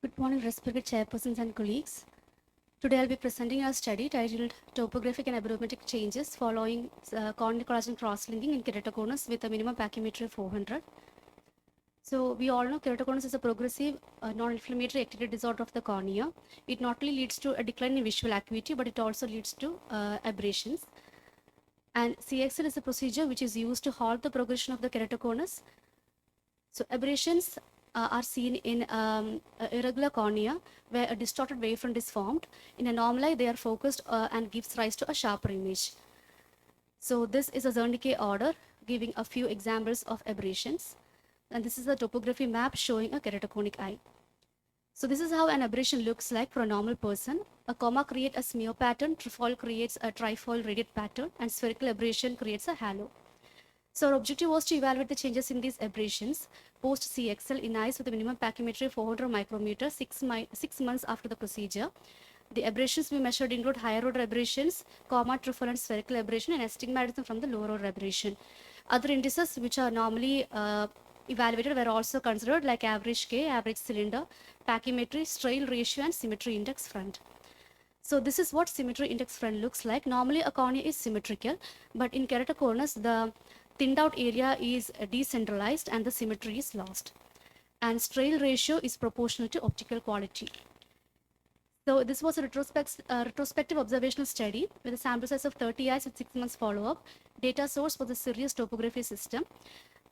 Good morning, respected chairpersons and colleagues. Today I'll be presenting a study titled Topographic and Aberrometric Changes Following Corneal Collagen Cross-Linking in Keratoconus with a minimum pachymetry of 400. So we all know keratoconus is a progressive non-inflammatory ectatic disorder of the cornea. It not only leads to a decline in visual acuity, but it also leads to aberrations. And CXL is a procedure which is used to halt the progression of the keratoconus. So aberrations are seen in irregular cornea where a distorted wavefront is formed. In a normal eye, they are focused and gives rise to a sharper image. So this is a Zernike order giving a few examples of aberrations. And this is a topography map showing a keratoconic eye. So this is how an aberration looks like for a normal person. A comma creates a smear pattern, trefoil creates a trifoil radiate pattern, and spherical aberration creates a halo. So our objective was to evaluate the changes in these aberrations post CXL in eyes with a minimum pachymetry of 400 micrometer 6 months after the procedure. The aberrations we measured include higher order aberrations, comma, trefoil, and spherical aberration, and astigmatism from the lower order aberration. Other indices which are normally evaluated were also considered, like average K, average cylinder, pachymetry, strain ratio, and symmetry index front. So this is what symmetry index front looks like. Normally a cornea is symmetrical, but in keratoconus the thinned out area is decentralized and the symmetry is lost. And strain ratio is proportional to optical quality. So this was a retrospective observational study with a sample size of 30 eyes with 6 months follow-up. Data source was a Sirius topography system,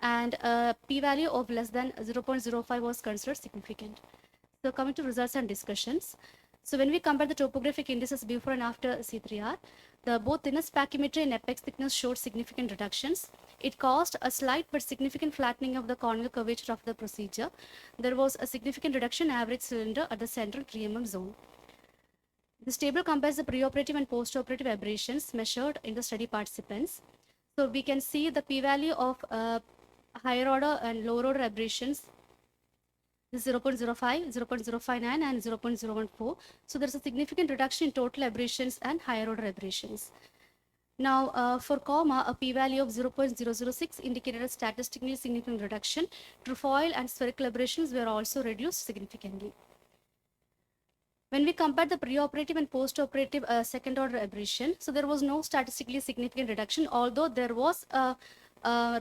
and a p-value of less than 0.05 was considered significant. So coming to results and discussions. So when we compare the topographic indices before and after C3R, the both thinnest pachymetry and apex thickness showed significant reductions. It caused a slight but significant flattening of the corneal curvature of the procedure. There was a significant reduction in average cylinder at the central 3 mm zone. This table compares the preoperative and postoperative aberrations measured in the study participants. So we can see the p-value of higher order and lower order aberrations is 0.05, 0.059, and 0.014. So there's a significant reduction in total aberrations and higher order aberrations. Now, for comma, a p-value of 0.006 indicated a statistically significant reduction. Trefoil and spherical aberrations were also reduced significantly. When we compared the preoperative and postoperative second order aberration, so there was no statistically significant reduction, although there was a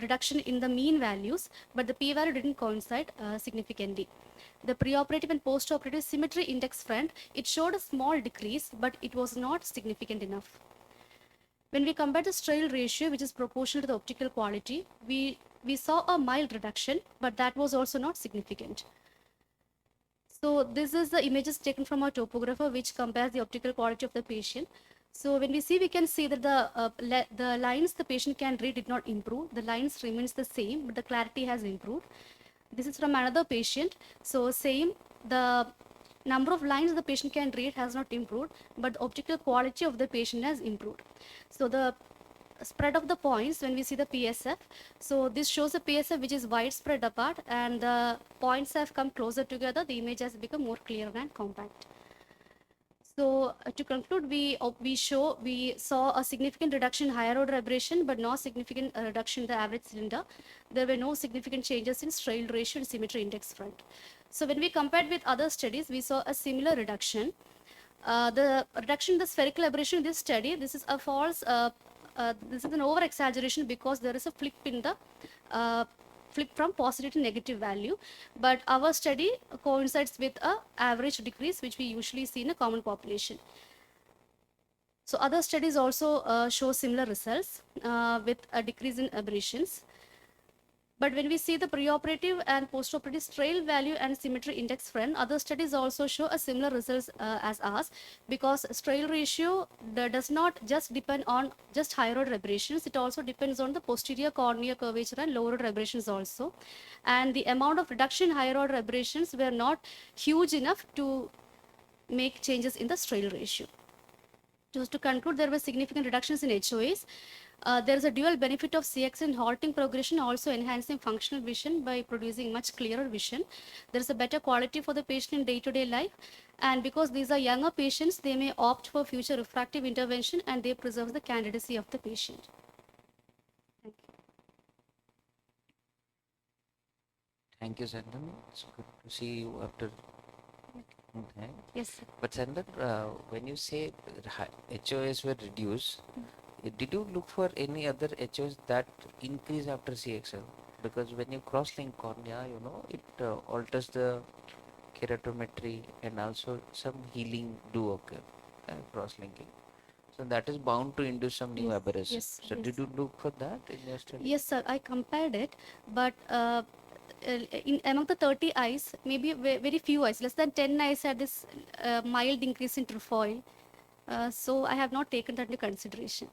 reduction in the mean values, but the p-value didn't coincide significantly. The preoperative and postoperative symmetry index front, it showed a small decrease, but it was not significant enough. When we compare the strain ratio, which is proportional to the optical quality, we saw a mild reduction, but that was also not significant. So this is the images taken from our topographer, which compares the optical quality of the patient. So when we see, we can see that the lines the patient can read did not improve. The lines remains the same, but the clarity has improved. This is from another patient. So same, the number of lines the patient can read has not improved, but the optical quality of the patient has improved. So the spread of the points, when we see the PSF, so this shows a PSF which is widespread apart, and the points have come closer together. The image has become more clear and compact. So to conclude, we saw a significant reduction in higher order aberration, but no significant reduction in the average cylinder. There were no significant changes in strain ratio and symmetry index front. So when we compared with other studies, we saw a similar reduction. The reduction in the spherical aberration in this study, this is a false, this is an over exaggeration because there is a flip in the flip from positive to negative value, but our study coincides with a average decrease which we usually see in a common population. So other studies also show similar results with a decrease in aberrations. But when we see the preoperative and postoperative strain value and symmetry index front, other studies also show a similar results as ours, because strain ratio does not just depend on just higher order aberrations, it also depends on the posterior cornea curvature and lower order aberrations also. And the amount of reduction in higher order aberrations were not huge enough to make changes in the strain ratio. To conclude, there were significant reductions in HOAs. There is a dual benefit of CX in halting progression, also enhancing functional vision by producing much clearer vision. There is a better quality for the patient in day-to-day life. And because these are younger patients, they may opt for future refractive intervention, and they preserve the candidacy of the patient. Thank you. Thank you, Sandton. It's good to see you after Okay. Yes, sir. But Sandra, when you say HOS were reduced, did you look for any other HOS that increase after CXL? Because when you cross-link cornea, it alters the keratometry and also some healing do occur, cross-linking. So that is bound to induce some new Yes, aberration. yes, So yes. did you look for that in your study? Yes, sir. I compared it, but in among the 30 eyes, maybe very few eyes, less than 10 eyes had this mild increase in trefoil. So I have not taken that into consideration.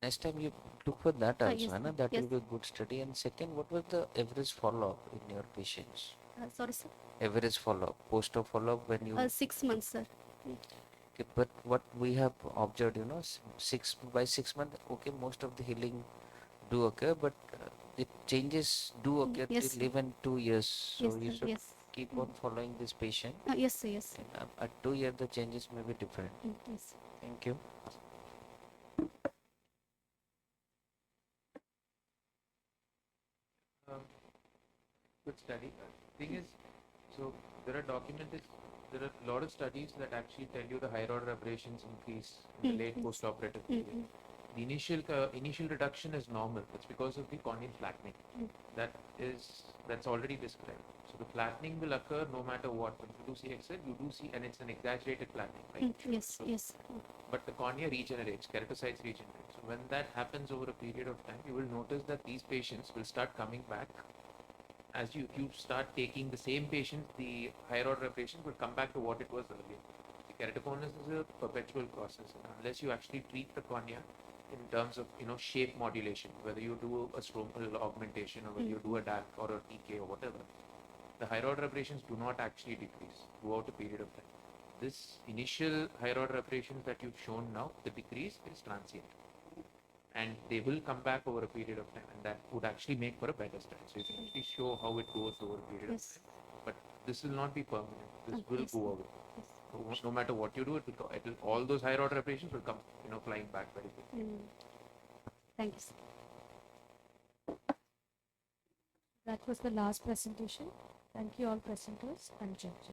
Next time you look for that also, Yes, है sir. ना? That Yes. will be a good study. And second, what was the average follow-up in your patients? Sorry, sir. Average follow-up, post-op follow-up when you 6 months, sir. okay, but what we have observed, 6 by 6 months, okay, most of the healing do occur, but the changes do occur Yes, till sir. even 2 years. Yes, So you sir. should Yes. keep on following this patient. Yes, sir. Yes. And at 2 years, the changes may be different. Yes. Thank you. Um, Good study. Thing is, so there are documented, there are a lot of studies that actually tell you the higher order aberrations increase in the late Yes. post-operative period. The initial reduction is normal. It's because of the corneal flattening. That's already described. So the flattening will occur no matter what. When you do CXL, you do see, and it's an exaggerated flattening, right? Yes. So, Yes. but the cornea regenerates, keratocytes regenerate. So when that happens over a period of time, you will notice that these patients will start coming back as you start taking the same patient, the higher order patients will come back to what it was earlier. The keratoconus is a perpetual process, and unless you actually treat the cornea in terms of shape modulation, whether you do a stromal augmentation or whether you do a DAC or a TK or whatever, the higher order aberrations do not actually decrease throughout a period of time. This initial higher order aberrations that you've shown now, the decrease is transient and they will come back over a period of time, and that would actually make for a better study. So you can actually show how it goes over a period of Yes. time, but this will not be permanent. This will Yes. go away. So no matter what you do, it will all those higher order operations will come, flying back very quickly. Thank you, sir. That was the last presentation. Thank you all presenters and judges.